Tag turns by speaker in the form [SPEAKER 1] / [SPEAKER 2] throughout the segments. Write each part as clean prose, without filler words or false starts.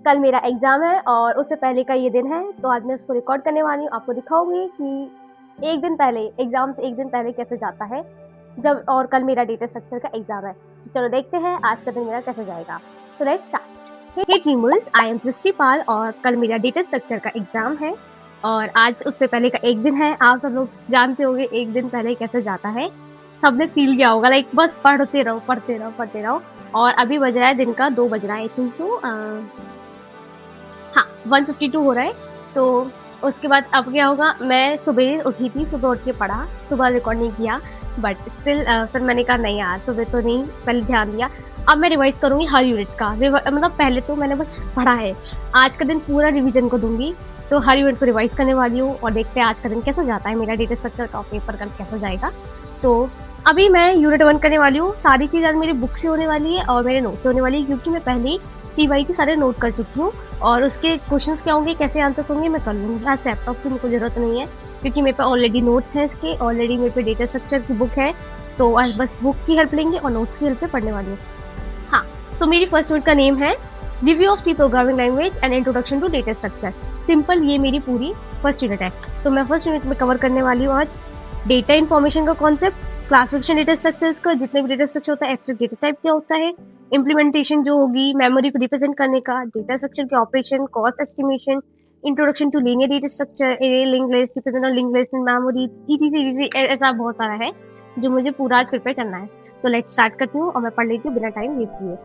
[SPEAKER 1] कल मेरा एग्ज़ाम है और उससे पहले का ये दिन है, तो आज मैं उसको रिकॉर्ड करने वाली हूँ। आपको दिखाऊँगी कि 1 दिन पहले एग्ज़ाम से 1 दिन पहले कैसे जाता है, जब और कल मेरा डेटा स्ट्रक्चर का एग्ज़ाम है। तो चलो देखते हैं आज का दिन मेरा कैसे जाएगा। तो लेट्स स्टार्ट। हे जीमूल, आई एम सृष्टि पाल और कल मेरा डेटा स्ट्रक्चर का एग्ज़ाम है और आज उससे पहले का 1 दिन है। आप सब लोग जानते होंगे 1 दिन पहले कैसे जाता है। सबने फ़ील किया होगा, लाइक बस पढ़ते रहो, पढ़ते रहो, पढ़ते रहो और अभी बज रहा है दिन का 2 बज रहा है आई थिंक सो। हाँ, 1:52 हो रहा है। तो उसके बाद अब क्या होगा, मैं सुबह उठी थी, सुबह उठ के पढ़ा, सुबह रिकॉर्ड नहीं किया बट स्टिल फिर मैंने कहा नहीं यार सुबह तो नहीं, पहले ध्यान दिया। अब मैं रिवाइज़ करूँगी हर यूनिट्स का, मतलब पहले तो मैंने बस पढ़ा है, आज का दिन पूरा रिवीजन को दूँगी, तो हर यूनिट को रिवाइज़ करने वाली हूँ और देखते हैं आज का दिन कैसा जाता है, मेरा डेटा स्ट्रक्चर का पेपर कल कैसा जाएगा। तो अभी मैं यूनिट 1 करने वाली हूँ, सारी चीज़ आज मेरी बुक से होने वाली है और मेरे नोट से होने वाली है क्योंकि मैं पहले ही टीवाई के सारे नोट कर चुकी हूँ और उसके क्वेश्चंस क्या होंगे, कैसे आंसर होंगे मैं कर लूँगी। आज लैपटॉप की मेरे को ज़रूरत नहीं है क्योंकि मेरे पे ऑलरेडी नोट्स हैं इसके, ऑलरेडी मेरे पे डेटा स्ट्रक्चर की बुक है, तो आज बस बुक की हेल्प लेंगे और नोट्स की हेल्प से पढ़ने वाली हूँ। हाँ, तो मेरी फर्स्ट यूनिट का नेम है review of C programming language and introduction to data structure. Simple, ये मेरी पूरी फर्स्ट यूनिट है। तो मैं फर्स्ट यूनिट में कवर करने वाली हूँ आज डेटा इन्फॉर्मेशन का कॉन्सेप्ट, क्लासिफिकेशन डेटा स्ट्रक्चर का, जितने भी डेटा स्ट्रक्चर होता है, एब्स्ट्रैक्ट डेटा टाइप क्या होता है, इम्प्लीमेंटेशन जो होगी, मेमोरी को रिप्रेजेंट करने का, डेटा स्ट्रक्चर के operation, cost estimation, introduction to linear data structure, array, link list, represent link list, memory, ऐसा बहुत सारा है जो मुझे पूरा आज प्रिपेयर करना है। तो लेट्स स्टार्ट करती हूँ और मैं पढ़ लेती हूँ बिना टाइम वेस्ट किए।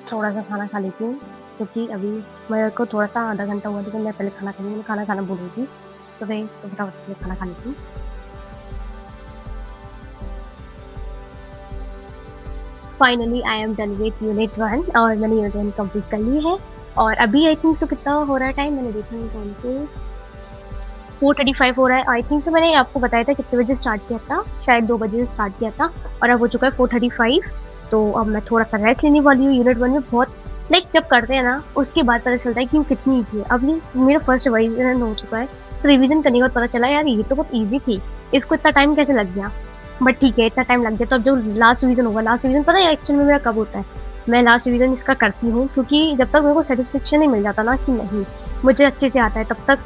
[SPEAKER 1] थोड़ा सा खाना खा लेती हूँ क्योंकि अभी मेरे को थोड़ा सा आधा घंटा हुआ, लेकिन मैं पहले खाना खाऊंगी, मैं खाना भूल रही थी। तो फटाफट से खाना खा लेती हूँ। Finally I am done with unit 1 और मैंने यूनिट 1 कंप्लीट कर ली है और अभी आई थिंक सो कितना हो रहा है टाइम, मैंने देखा नहीं, टाइम तो 4:35 हो रहा है आई थिंक सो। मैंने आपको बताया था कितने बजे स्टार्ट किया था, शायद 2 बजे से स्टार्ट किया था और अब हो चुका है 4:35। तो अब मैं थोड़ा सा रेस्ट लेने वाली हूँ। यूनिट 1 में बहुत लाइक जब करते हैं ना उसके बाद पता चलता है कि वो कितनी ईजी है। अब ये मेरा फर्स्ट रिवीजन हो चुका है, तो रिवीजन करने के बाद पता चला यार ये तो बहुत ईजी थी, इसको इतना टाइम कैसे लग गया, बट ठीक है इतना टाइम लग गया। तो अब जो लास्ट रिवीजन होगा, लास्ट रिवीजन पता है एक्चुअल में मेरा कब होता है, मैं लास्ट रिवीजन इसका करती हूँ क्योंकि जब तक मेरे को सेटिस्फेक्शन नहीं मिल जाता ना कि नहीं मुझे अच्छे से आता है, तब तक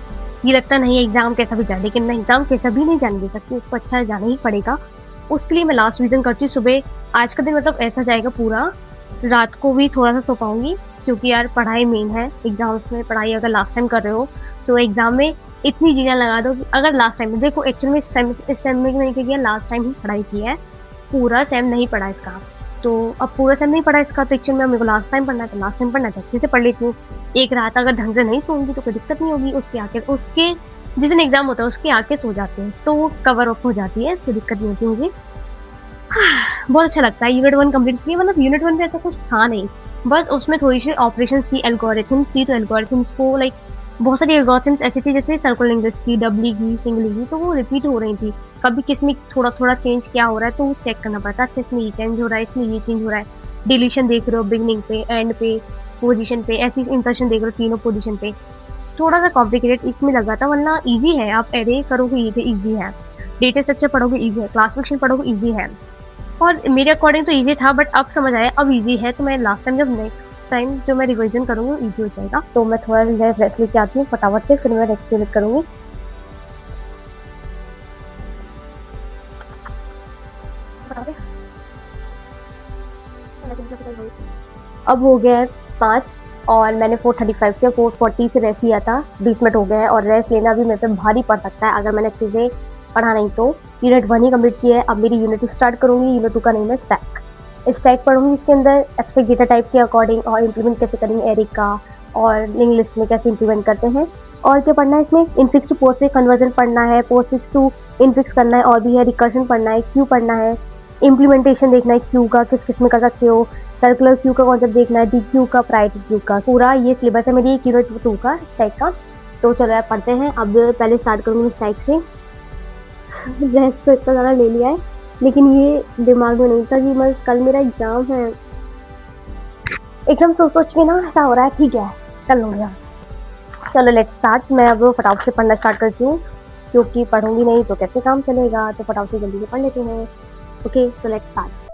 [SPEAKER 1] ये लगता नहीं एग्जाम कैसा भी जाए, लेकिन नहीं एग्जाम कैसा भी नहीं जाने दे सकती, उसको अच्छा जाना ही पड़ेगा। उसके लिए मैं लास्ट रिवीजन करती हूँ सुबह। आज का दिन मतलब ऐसा जाएगा पूरा, रात को भी थोड़ा सा सो पाऊंगी क्योंकि यार पढ़ाई मेन है एग्जाम्स में। पढ़ाई अगर लास्ट टाइम कर रहे हो तो एग्जाम में इतनी चीज़ें लगा दो कि अगर लास्ट टाइम देखो, एक्चुअल में इस सेम में नहीं किया, लास्ट टाइम ही पढ़ाई की है, पूरा सेम नहीं पढ़ा इसका। तो अब पूरा सेम नहीं पढ़ा इसका, तो एक्चुअल में मेरे को लास्ट टाइम पढ़ना है, तो लास्ट टाइम पढ़ना है तो अच्छे से पढ़ लेती हूँ। एक रात अगर ढंग से नहीं सोऊंगी तो कोई दिक्कत नहीं होगी, उसके जिस दिन एग्जाम होता है उसके आके सो जाते हैं तो वो कवर अप हो जाती है, कोई दिक्कत नहीं होती मुझे। बहुत अच्छा लगता है यूनिट 1 कंप्लीट किया। मतलब यूनिट 1 में ऐसा कुछ था नहीं, बस उसमें थोड़ी सी ऑपरेशन थी, एल्गोरिथम्स थी, तो एल्गोरिथम्स को लाइक बहुत सारी एल्गोरिथम्स ऐसी थी जैसे सर्कुलर लिंक लिस्ट की, डबली की, सिंगल की, तो वो रिपीट हो रही थी। कभी किसमें थोड़ा थोड़ा चेंज क्या हो रहा है तो वो चेक करना पड़ता है, इसमें ये चेंज हो रहा है, इसमें ये चेंज हो रहा है, डिलीशन देख रहे हो बिगनिंग पे, एंड पे, पोजीशन पे, ऐसी इंप्रेशन देख रहे हो तीनों पोजीशन पे। थोड़ा सा कॉम्प्लिकेटेड इसमें लगा था, वरना ईजी है। आप एरे करोगे ये ईजी है, डेटा स्ट्रक्चर पढ़ोगे ईजी है, क्लासिफिकेशन पढ़ोगे ईजी है, और मेरे अकॉर्डिंग तो ईजी था बट अब समझ आया अब ईजी है। तो मैं लास्ट टाइम जब नेक्स्ट टाइम जो मैं रिवीजन करूँगी ईजी हो जाएगा। तो मैं थोड़ा रेस्ट लेके आती हूँ फटाफट से, फिर मैं नेक्स्ट यूनिट करूँगी। अब हो गया है 5 और मैंने 4:35 से 4:40 से रेस्ट लिया था, 20 मिनट हो गए हैं और रेस्ट लेना भी मेरे पे भारी पड़ सकता है अगर मैंने अच्छे से पढ़ा नहीं तो। यूनिट 1 ही कंप्लीट किया है, अब मेरी यूनिट 2 स्टार्ट करूँगी। यूनिट 2 का नेम है स्टैक पढ़ूंगी, इसके अंदर एब्स्ट्रैक्ट डेटा टाइप के अकॉर्डिंग और इम्प्लीमेंट कैसे करेंगे एरे का, और लिंक लिस्ट में कैसे इम्प्लीमेंट करते हैं, और क्या पढ़ना है इसमें, इनफिक्स टू पोस्टफिक्स कन्वर्जन पढ़ना है, पोस्टफिक्स टू इनफिक्स करना है, और भी है रिकर्शन पढ़ना है, क्यू पढ़ना है, इम्प्लीमेंटेशन देखना है क्यू का, किस किस में कर सकते हो, सर्कुलर क्यू का कॉन्सेप्ट देखना है, डी क्यू का, प्रायोरिटी क्यू का, पूरा ये सिलेबस है मेरी यूनिट 2 का स्टैक का। तो चलो यार पढ़ते हैं। अब पहले स्टार्ट करूँगी स्टैक से। रेस्ट तो इतना ज़्यादा ले लिया है, लेकिन ये दिमाग में नहीं था कि मैं कल मेरा एग्ज़ाम है। एकदम सोच के ना ऐसा हो रहा है, ठीक है कर लूँगी यार। चलो लेट्स स्टार्ट। मैं अब फटाफट से पढ़ना स्टार्ट करती हूँ, क्योंकि पढ़ूंगी नहीं तो कैसे काम चलेगा, तो फटाफट से जल्दी से पढ़ लेते हैं। Okay so let's start.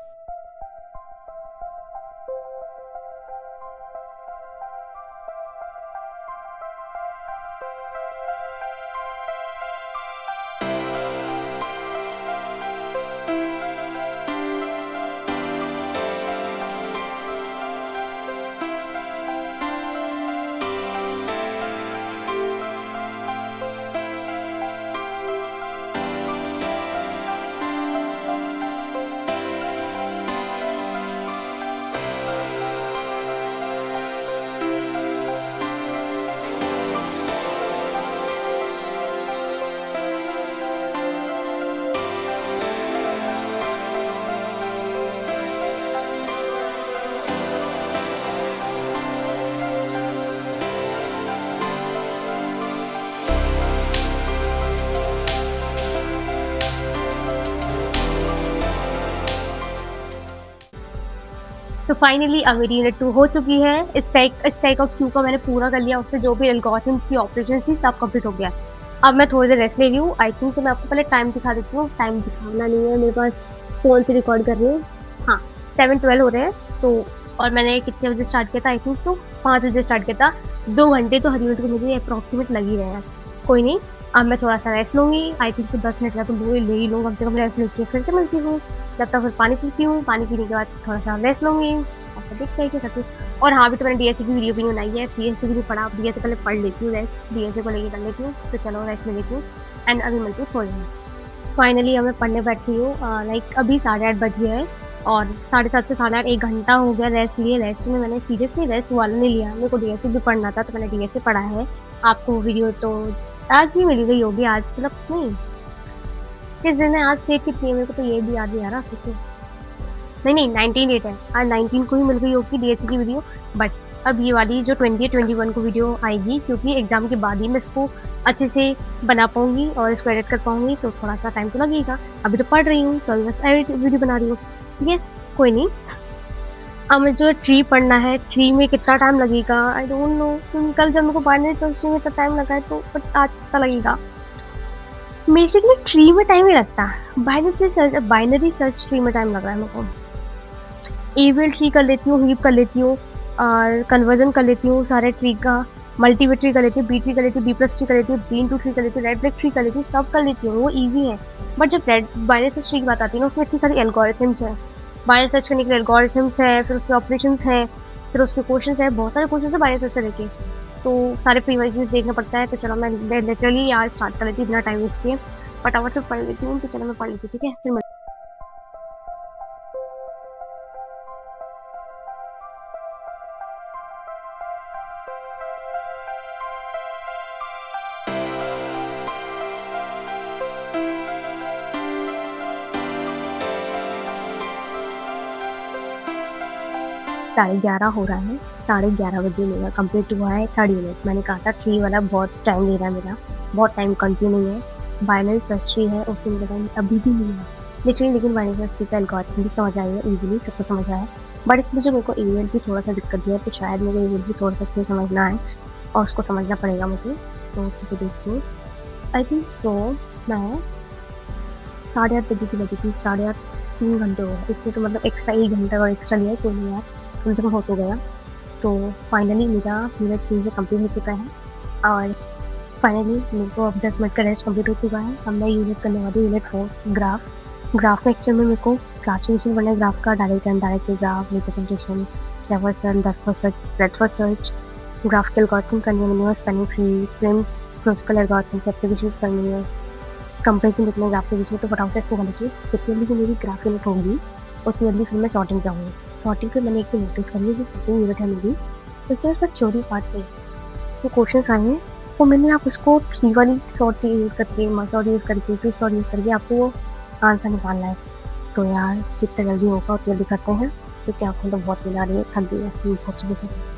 [SPEAKER 1] तो फाइनली अब मेरी यूनिट 2 हो चुकी है। स्टैक ऑफ क्यू का मैंने पूरा कर लिया, उससे जो भी एल्गोरिथम्स की ऑपरेशन थी सब कंप्लीट हो गया। अब मैं थोड़ी देर रेस्ट ले रही हूँ। आई थिंक से मैं आपको पहले टाइम दिखा देती हूँ। टाइम दिखाना नहीं है मेरे पास, फ़ोन से रिकॉर्ड कर रही हूँ। हाँ 7:12 हो रहे हैं। तो और मैंने कितने बजे स्टार्ट किया था, आई थिंक तो 5 बजे स्टार्ट किया था। 2 घंटे तो हर यूनिट को मुझे अप्रॉक्सीमेट लग ही रहे हैं। कोई नहीं, अब मैं थोड़ा सा रेस्ट लूँगी। आई थिंक तो 10 मिनट का तो ले ही लूँ, कम से कम रेस्ट लेके फिर से मिलती हूँ। जब तक फिर पानी पीती हूँ, पानी पीने के बाद थोड़ा सा रेस्ट लूँगी। देखते हैं क्या करती हूँ। और हाँ, अभी तो मैंने डीएसए की वीडियो भी बनाई है। डीएसए भी नहीं पढ़ा, डीएसए पहले पढ़ लेती हूँ, रेस्ट डीएसए को लेके कर लेती हूँ। तो चलो रेस्ट ले लेती हूँ एंड अभी मिलती हूँ थोड़ी देर। फाइनली अब मैं पढ़ने बैठी हूँ। लाइक अभी 8:30 बज गए हैं और 7:30 से 8:30 1 घंटा हो गया रेस्ट लिए। रेस्ट में मैंने सीरियसली रेस्ट वाला नहीं लिया, मेरे को डीएसए भी पढ़ना था तो मैंने डीएसए पढ़ा है। आपको वीडियो तो आज ही मिल गई होगी, आज मतलब नहीं किस दिन है, आज से कितनी, मेरे को तो ये भी याद नहीं आ रहा अच्छे से। नहीं 19 है, आज 19 को ही मिल गई होगी डीएसए की वीडियो। बट अब ये वाली जो 20 21 को वीडियो आएगी, क्योंकि एग्जाम के बाद ही मैं इसको अच्छे से बना पाऊंगी और इसको एडिट कर पाऊंगी, तो थोड़ा सा टाइम तो लगेगा। अभी तो पढ़ रही हूँ तो बस एडिट वीडियो बना रही हूँ। ये कोई नहीं। अब मुझे जो ट्री पढ़ना है, ट्री में कितना टाइम लगेगा आई डोंट नो, क्योंकि कल जब मेरे को बाइनरी सर्च में इतना टाइम लगा है तो आज पता लगेगा। बेसिकली ट्री में टाइम ही लगता है, बाइनरी सर्च ट्री में टाइम लग रहा है मेरे को। एवियल ट्री कर लेती हूँ, हीप कर लेती हूँ और कन्वर्जन कर लेती हूँ सारे ट्री का। मल्टीवेट ट्री कर लेती हूँ, बी ट्री कर लेती हूँ, बी प्लस ट्री कर लेती हूँ, बीन टू ट्री कर लेती हूँ, रेड ब्लैक ट्री कर लेती हूँ, सब कर लेती हूँ, वो ईजी है। बट जब रेड बाइनरी सर्च ट्री की बात आती है ना, उसमें इतनी सारी एल्गोरिथम्स है। बाइनरी सर्च करने के लिए एल्गोरिथम्स है, फिर उसके ऑपरेशन है, फिर उसके क्वेश्चन है, बहुत सारे क्वेश्चन है बाइनरी सर्च से लेके। तो सारे प्रीवाइज देखना पड़ता है। तो चलो मैं लिटरली आज स्टार्ट कर लेती हूँ, बिना टाइम वेस्ट किए फटाफट से पढ़ लेती हूँ। तो चलो मैं पढ़ लेती हूँ, ठीक है फिर साढ़े 11 हो रहा है, 11:30 बजे मेरा कंप्लीट हुआ है 3rd यूनिट। मैंने कहा था 3 वाला बहुत टाइम ले रहा है मेरा, बहुत टाइम कंज्यूमिंग है। बाइनरी सर्च ट्री है, उस दिन का टाइम अभी भी नहीं हुआ लिटरली, लेकिन बाइनरी सर्च ट्री का एल्गोरिथम भी समझ आई है ईजिली, सबको समझ आया। बट इसमें जो मेरे को एरियल की थोड़ा सा दिक्कत है, तो शायद मेरे एरियल भी थोड़ा सा सही समझना है और उसको समझना पड़ेगा मुझे। तो ठीक है देखती हूँ। आई थिंक सो मैं 8:30 बजे की लगी थी, 8:30 3 घंटे हो गए इसमें, तो मतलब एक्स्ट्रा 1 घंटा और एक्स्ट्रा लिया है, कोई नहीं यार कम से कम हो तो गया। तो फाइनली मेरा चीज़ें कंप्लीट हो चुका है और फाइनली मेरे को अब 10 मिनट का रेस्ट कंप्लीट हो चुका है। अब मैं यूनिट करने वाली यूनिट 4 ग्राफ में एक्चुअल में मेरे को क्लासिफिकेशन करना है ग्राफ का, direct and direct graph, representation, breadth first search, graph के एल्गोरिथम करनी है, स्पैनिंग ट्री, प्रिम्स, क्रोस्कल एल्गोरिथम की एप्लीकेशंस करनी है, कंपेरिजन लिखना है ग्राफ के बीच में। तो फटाफट इसको करना चाहिए। जितनी भी मेरी ग्राफ यूनिट होगी उतनी अगली फिर मैं सॉर्टिंग जाऊँगी। सॉर्टिंग पे मैंने एक तो नोटिस करी है कि 2 यूनिट है मेरी, तो इस तरह सब चोरी पार्ट पे तो क्वेश्चन आए हैं तो मैंने आप उसको थ्री वाली सॉर्ट यूज़ करके, मसॉर्ट यूज़ करके, सिक्स सॉर्ट यूज़ करके आपको वो आंसर निकालना है। तो यार जितना जल्दी होगा उतना जल्दी करते हैं, क्योंकि आँखें तो बहुत मिला रही है, थक गई है बहुत सुबह से।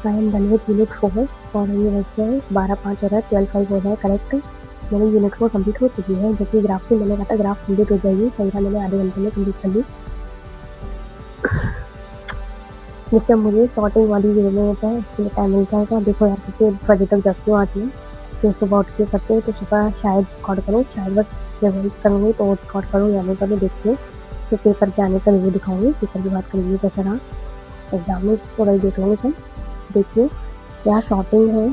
[SPEAKER 1] I am done with unit 4 और ये बज गए 12:05 हो रहा है, 12:05 हो रहा है करेक्ट। मेरी यूनिट 4 कंप्लीट हो चुकी है, जबकि ग्राफ में मैंने कहा था ग्राफ कंप्लीट हो जाएगी, सही था, मैंने आधे घंटे में कंप्लीट कर ली। जिससे मुझे शॉर्टिंग वाली ज़रूरत है, इसलिए टाइम मिल जाएगा। देखो यार कितने बजे तक जगती हूँ आज मैं, फिर सुबह उठ के करते तो सुबह शायद रिकॉर्ड करूँ, शायद बस रिवाइज करूँगी तो रिकॉर्ड करूँ या नहीं करूँ देखती हूँ। फिर पेपर जाने का रिव्यू दिखाऊँगी, पेपर की बात करेंगे कैसा रहा, एग्जाम में थोड़ा ही देख लूँगी। चल देखिए क्या शॉर्टिंग है।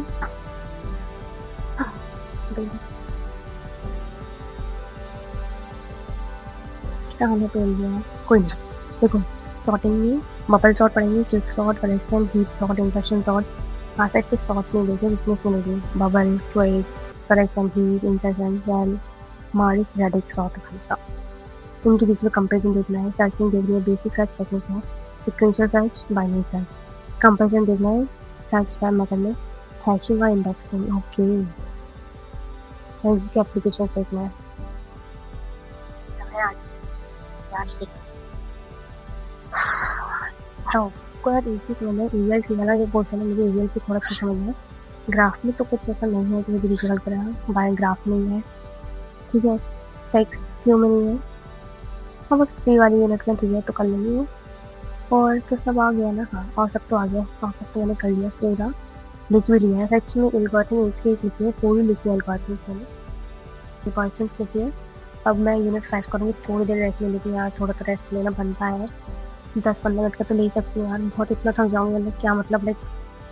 [SPEAKER 1] कहानी बोल दिया है, कोई नहीं। देखो शॉर्टिंग में बफल शॉर्ट पढ़ेंगे, quick sort, restaurant, heap sort, insertion sort, aside से स्टॉप नहीं देंगे, इतने सुनेंगे, bubble, phrase, restaurant, heap, insertion, well, मारिस, रेडिक शॉर्ट, भाई साहब। उनके बीच में कंपेरिजन देखना है, सर्चिंग देखनी है, बेसिक सर्च देखना है, sequential search, binary search, comparison देखना है, सर्च टाइम मतलब में हैशिंग और इंडेक्सिंग। ओके एप्लीकेशन देखना है। तो यार इसी को मैं ईएल की वाला जो पोर्शन है, मुझे ईएल की थोड़ा सा समझ में। ग्राफ में तो कुछ ऐसा नहीं है कि मुझे रिजल्ट करा, बाय ग्राफ में है, ठीक है। स्ट्राइक क्यों में नहीं है, हाँ बस फ्री वाली यूनिट में ठीक है तो कर लेंगे वो। और तो सब आ गया ना, हाँ और सब तो आ गया, हाँ सब तो मैंने कर लिया पूरा, लिख भी लिया है। सच में एल्गोरिथम एक ही लिखी है, पूरी लिखी है एल्गोरिथम मैंने, प्रिकॉशन चाहिए। अब मैं यूनिट स्टार्ट करूँगी, थोड़ी देर रेस्ट ले, लेकिन यार थोड़ा सा रेस्ट लेना बनता है, 10-15 मिनट का तो ले सकती हूँ यार, बहुत इतना थक जाऊँगी मतलब क्या मतलब, लाइक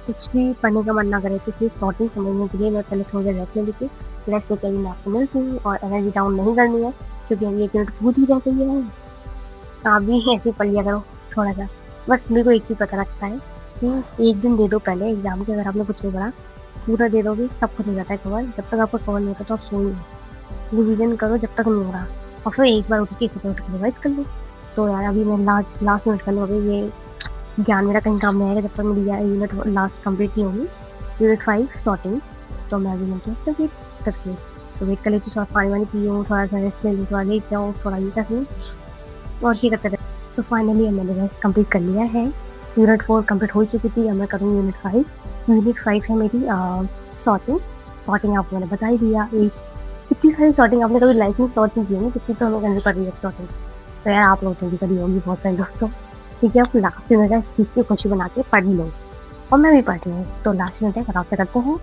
[SPEAKER 1] कुछ भी पढ़ने का मन ना करे, क्योंकि प्रोटीन समझने के लिए मैं पहले थोड़ी देर रेस्ट ले लेती, रेस्ट लेकर भी मैं आपको मिलती हूँ। और एनर्जी डाउन नहीं करनी है, क्योंकि अभी एक यूनिट पूछ ही जाती है। आप भी ऐसे पढ़ लिया करो थोड़ा सा, बस मेरे को एक चीज़ पता लगता है कि एक दिन दे दो पहले एग्जाम के, अगर आपने कुछ नहीं पढ़ा पूरा दे दोगे सब कुछ हो जाता है कवर। जब तक आपको कवर नहीं होता तो आप सोइए, रिविजन करो जब तक नहीं हो रहा, और फिर एक बार उठ के सुबह उठ के रिवाइज कर लो। तो यार अभी मैं लास्ट यूनिट कर लूँ, अभी ये ज्ञान मेरा कहीं काम नहीं आएगा जब तक मेरी यूनिट लास्ट कंप्लीट नहीं होगी, यूनिट 5 शॉर्टिंग। तो मैं अभी मुझे कंप्लीट कर सी, तो वेट कर लेती, थोड़ा पानी वानी पी हूँ, थोड़ा सा रेस्ट ले लूँ, थोड़ा लेट जाऊँ, थोड़ा ये तक हूँ और ये करते रहे। तो फाइनली मैंने रेस्ट कंप्लीट कर लिया है, यूनिट 4 कंप्लीट हो चुकी थी, अब मैं करूँ यूनिट 5। यूनिट 5 है मेरी शॉर्टिंग आपको मैंने बता ही दिया। कितनी सारी शॉर्टिंग आपने कभी लाइफ में शॉर्टिंग की है, कितनी सालों के अंदर कर रही है शॉर्टिंग, तो यार आप लोगों से भी करी होगी बहुत सारे लोग। तो ठीक है, आप लास्ट में इस चीज़ की खुशी बना के पढ़ लो, और मैं भी पढ़ती हूँ। तो लास्ट में आराम से करते हैं।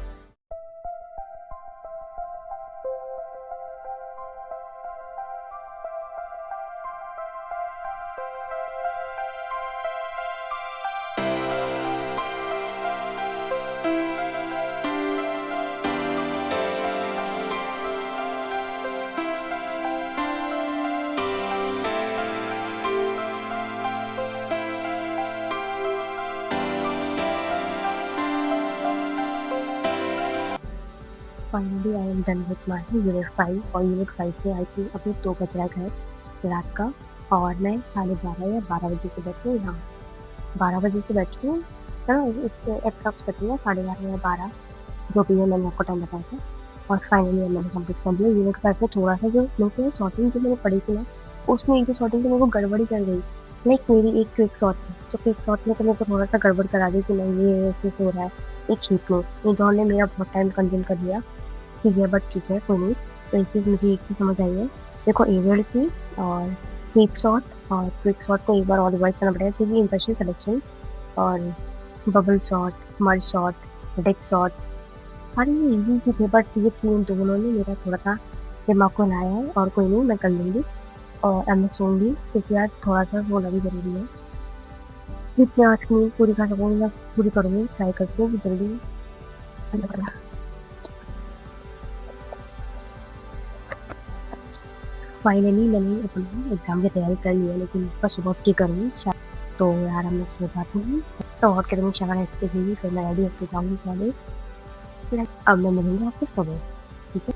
[SPEAKER 1] Finally I am done with my unit 5, और यूनिट 5 में आई थी अभी 2 बज रहा है रात का, और मैं 12:30 या 12 बजे से बैठी हूँ यहाँ, 12 बजे से बैठी हूँ ना, इससे एप्रॉक्स बैठी हूँ 12:30 या 12, जो भी है मैंने आपको टाइम बताया था। और फाइनली मैंने कंप्लीट कर दिया यूनिट 5 में। थोड़ा सा जो मेरे को शॉर्टिंग जो मैंने पढ़ी थी ना, उसमें एक जो शॉर्टिंग की मेरे को गड़बड़ी कर गई, लाइक मेरी एक क्विक शॉर्ट थी, जो क्विक शॉर्ट में तो मेरे को थोड़ा सा गड़बड़ करा दी कि नहीं ये ऐसे हो रहा है, एक शीट में ये जॉन ने मेरा बहुत टाइम कंज्यूम कर लिया, ठीक है, बट ठीक है कोई नहीं। तो इसलिए मुझे एक चीज़ समझ आई है, देखो एवेड की और क्विक शॉट और क्विक शॉट को एक बार और रिवाइज करना पड़ेगा, क्योंकि इंप्रेशन कलेक्शन और bubble shot, mud shot, deck shot, अरे ये इजी भी थे, बट ये तीन दोनों ने मेरा थोड़ा सा दिमाग को लाया है। और कोई नहीं, मैं कर लूँगी, और अब मैं सोऊंगी, क्योंकि यार थोड़ा सा सोना भी ज़रूरी है। जितने 8 नींद पूरी कर सकूँगी मैं पूरी करूँगी, ट्राई करती हूँ जल्दी। फाइनली मैंने अपना एग्ज़ाम की तैयारी कर ली है, लेकिन बस सुबह उठ के करूँ शायद, तो यार अब मैं सो जाती हूँ। तो और करूँ शावर ऐसे भी फिर मैं रेडी होके जाऊँगी कॉलेज। फिर अब मैं मिलूँगी आपसे सुबह, ठीक है?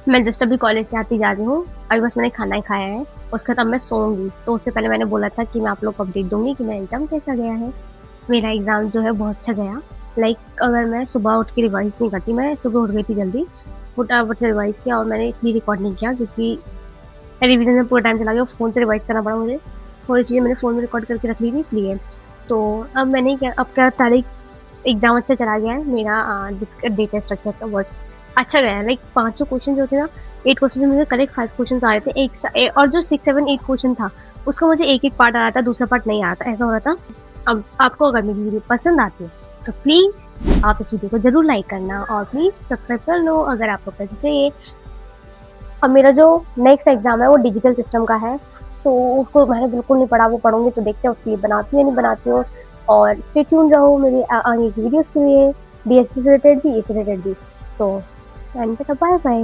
[SPEAKER 1] मैं जस्ट अभी कॉलेज से आती जा रही हूँ, अभी बस मैंने खाना ही खाया है, उसके बाद अब मैं सोऊँगी। तो उससे पहले मैंने बोला था कि मैं आप लोग को अपडेट दूँगी कि मेरा एग्ज़ाम कैसा गया है। मेरा एग्ज़ाम जो है बहुत अच्छा गया। लाइक अगर मैं सुबह उठ के रिवाइज़ नहीं करती, मैं सुबह उठ गई थी जल्दी, फटाफट से रिवाइज़ किया और मैंने इसलिए रिकॉर्ड नहीं किया क्योंकि रिवीजन में पूरा टाइम चला गया, फ़ोन पे रिवाइज़ करना पड़ा मुझे। थोड़ी चीज़ें मैंने फ़ोन में रिकॉर्ड करके रख ली थी इसलिए। तो अब मैंने क्या, अब क्या तारीख एग्ज़ाम अच्छा चला गया है मेरा, जिसका डेटा स्ट्रक्चर का वर्ड्स अच्छा गया है। लाइक 5 जो क्वेश्चन जो थे ना, 8 क्वेश्चन में मुझे करेक्ट 5 क्वेश्चन आ रहे थे। और जो 6, 7, 8 क्वेश्चन था, उसका मुझे एक-एक पार्ट आ रहा था, दूसरा पार्ट नहीं आ रहा था, ऐसा हो रहा था। अब आपको अगर मेरी वीडियो पसंद आती है, तो प्लीज़ आप इस वीडियो को ज़रूर लाइक करना और प्लीज़ सब्सक्राइब कर लो अगर आपको पैसे चाहिए। अब मेरा जो नेक्स्ट एग्ज़ाम है वो डिजिटल सिस्टम का है, तो उसको मैंने बिल्कुल नहीं पढ़ा, वो पढ़ूँगी तो देखते हैं उसके लिए बनाती हूँ या नहीं बनाती हूँ। और स्टे ट्यून्ड रहो मेरी आगे की वीडियोज़ के लिए, डीएसपी से रिलेटेड भी, ए से रिलेटेड भी। तो एंड बाय बाय।